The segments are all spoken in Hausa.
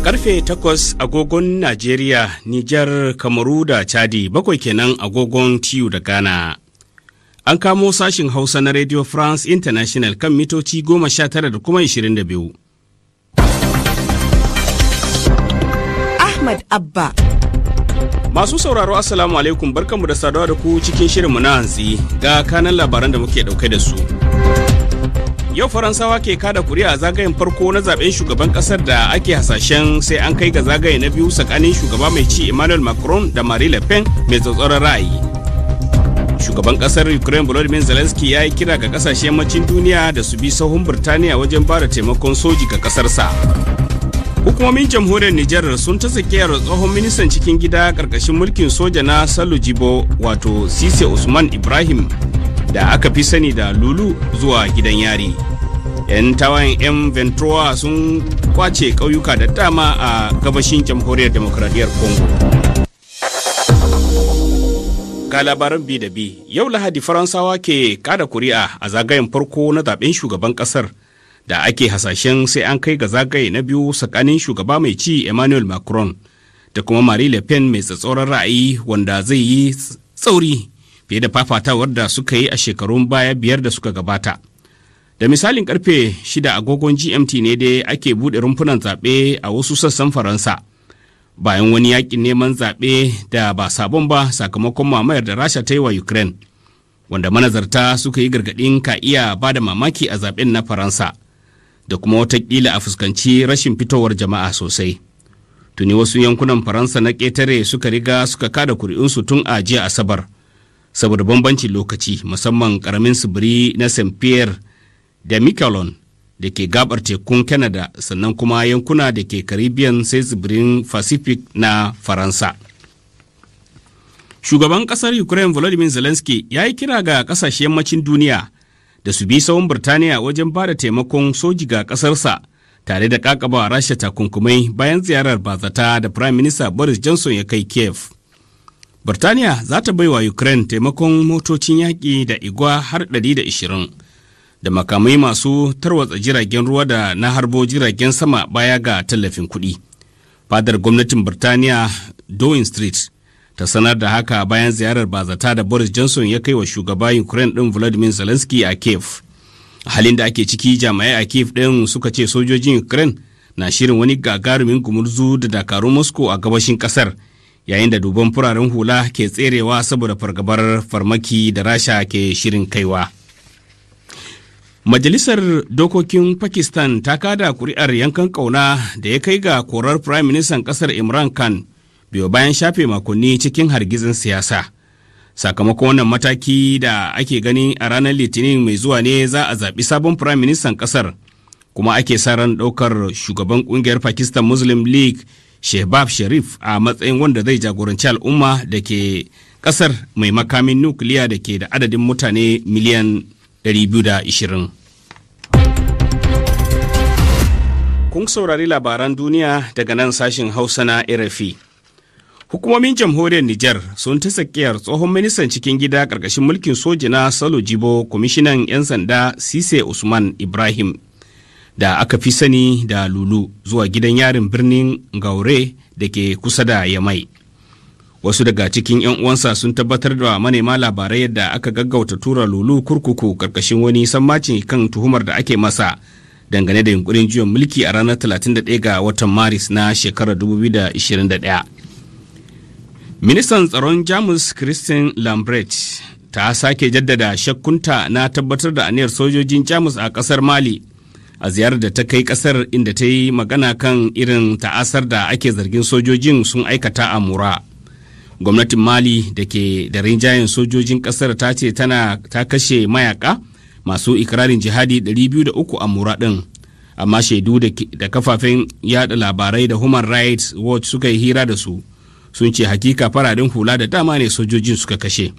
Karfe 8 agogon Najeriya, Niger, Kamaru da Chadi, 7 kenan agogon TU da Ghana. An kamo sashin Hausa na Radio France International kan mitoci 19 da kuma 22. Ahmad Abba. Masu sauraro Assalamu alaikum, barkanmu da saduwa da ku cikin shirinmu na hantsi ga kanan labaran da muke dauke da su. Yau Faransawa ke kada kuri'a a zagayen farko na zaben shugaban kasar da ake hasashen sai an kai ga zagaye na biyu tsakanin shugaba mai ci Emmanuel Macron da Marine Le Pen mai tsatsauran ra'ayi. Shugaban kasar Ukraine Volodymyr Zelensky ya yi kira ga kasashen yammacin duniya da su bi sahun Birtaniya wajen ba da taimakon soji ga kasarsa. Hukumomin jamhuriyar Niger sun ta tsakiyar tsohon ministan cikin gida karkashin mulkin soja na Salujibo wato Sise Usman Ibrahim da aka fi sani da Lulu zuwa gidan yari. 'Yan tawayen 'yan Ventura sun kwace ƙauyuka da dama a gabashin jamhuriyar demokradiyyar Congo. Ga labaran bi da bi, yau Lahadi Faransawa ke kada kuri'a a zagayen farko na zaben shugaban kasar da ake hasashen sai an kai ga zagaye na biyu tsakanin shugaba mai ci Emmanuel Macron da kuma Marine Le Pen mai tsatsauran ra'ayi wanda zai yi tsauri fiye da fafatawar da suka yi a shekarun baya 5 da suka gabata. Da misalin karfe 6 agogon GMT ne dai ake buɗe rumfunan zaɓe a wasu sassan Faransa bayan wani yakin neman zaɓe da ba sabon ba sakamakon mamayar da Rasha ta yi wa Ukraine, wanda manazarta suka yi gargaɗin ka iya ba da mamaki a zaɓen na Faransa da kuma watakila a fuskanci rashin fitowar jama'a sosai. Tuni wasu yankunan Faransa na ƙetare suka riga suka kada kuri'unsu tun a jiya Asabar saboda bambancin lokaci, musamman ƙaramin tsibiri na Saint-Pierre da Miquelon da ke gabar tekun Canada, sannan kuma yankuna da ke Caribbean sai tsibirin Pacific na Faransa. Shugaban kasar Ukraine Volodymyr Zelensky ya yi kira ga kasashen yammacin duniya da su bi sawun Birtaniya wajen ba da taimakon soji ga kasarsa tare da kakaba Rasha takunkumai bayan ziyarar bazata da Prime Minister Boris Johnson ya kai Kiev. Birtaniya za ta baiwa Ukraine taimakon motocin yaƙi da igwa har 120 da makamai masu tarwatsa jiragen ruwa da na harbo jiragen sama baya ga tallafin kuɗi. Fadar gwamnatin Birtaniya Downing Street ta sanar da haka bayan ziyarar bazata da Boris Johnson ya kai wa shugaba Ukraine ɗin Volodymyr Zelensky a Kiev. A halin da ake ciki, jami'ai a Kiev ɗin suka ce sojojin Ukraine na shirin wani gagarumin gumurzu da dakarun Moscow a gabashin ƙasar, yayin da duban fararen hula ke tserewa saboda fargabar farmaki da Rasha ke shirin kaiwa. Majalisar Dokokin Pakistan ta kada kuri'ar yankan kauna da ya kai ga korar Prime Minister kasar Imran Khan biyo bayan shafe makonni cikin hargitsin siyasa. Sakamakon wannan mataki da ake gani a ranar Litinin mai zuwa ne za a zaɓi sabon Prime Minister kasar, kuma ake sa ran ɗaukar shugaban ƙungiyar Pakistan Muslim League Shehbaz Sharif a matsayin wanda zai jagoranci al'umma da ke kasar mai makamin nukiliya da ke da adadin mutane miliyan 220. Kun saurari labaran duniya daga nan sashin Hausa na RFI. Hukumomin jamhuriyar Niger sun ta tsakiyar tsohon ministan cikin gida ƙarƙashin mulkin soja na Salujibo, kwamishinan 'yan sanda Sise Usman Ibrahim da aka fi sani da Lulu zuwa gidan yarin birnin Gaure da ke kusa da Yamai. Wasu daga cikin 'yan uwansa sun tabbatar da manema labarai yadda aka gaggauta tura Lulu kurkuku karkashin wani sammacin kan tuhumar da ake masa dangane da yunkurin juyin mulki a ranar 31 ga watan Maris na shekarar 2021. Ministan tsaron Jamus Christian Lambrecht ta sake jaddada shakkunta na tabbatar da aniyar sojojin Jamus a kasar Mali a ziyarar da ta kai kasar, inda ta yi magana kan irin ta'asar da ake zargin sojojin sun aikata a Mura. Gwamnatin Mali da ke da rinjayen sojojin kasar ta ce ta kashe mayaka masu ikirarin jihadi 203 a Mura ɗin, amma shaidu da kafafen yada labarai da Human Rights Watch suka yi hira da su sun ce hakika fararen hula da dama ne sojojin suka kashe.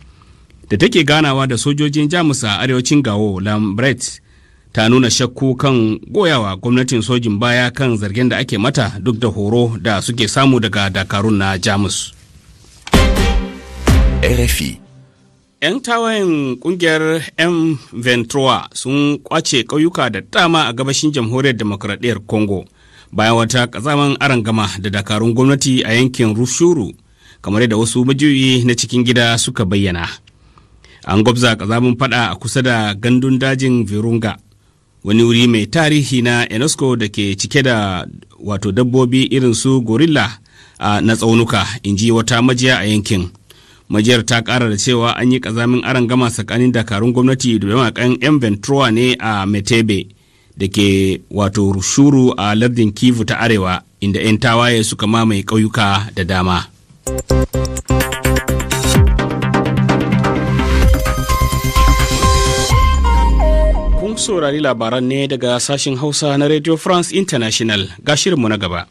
Da take ganawa da sojojin Jamus a arewacin Gawo, Lambrecht ta nuna shakku kan goyawa gwamnatin sojin baya kan zargin da ake mata duk da horo da suke samu daga dakarun na Jamus. RFI. 'Yan tawayen kungiyar M23 sun kwace ƙauyuka da dama a gabashin jamhuriyar demokradiyyar Congo bayan wata kazaman arangama da dakarun gwamnati a yankin Rushuru, kamar da wasu majiyoyi na cikin gida suka bayyana. An gwabza kazamin fada a kusa da gandun dajin Virunga, wani wuri mai tarihi na UNESCO da ke cike da wato dabbobi irin su gorilla na tsaunuka, inji wata majiya a yankin. Majiyar ta kara da cewa an yi kazamin arangama tsakanin dakarun gwamnati da mayakan M23 ne a Metebe da ke wato Rushuru a lardin Kivu ta Arewa, inda 'yan tawaye suka mamaye ƙauyuka da dama. Kun saurari labaran ne daga sashen Hausa na Radio France International, ga shirinmu na gaba.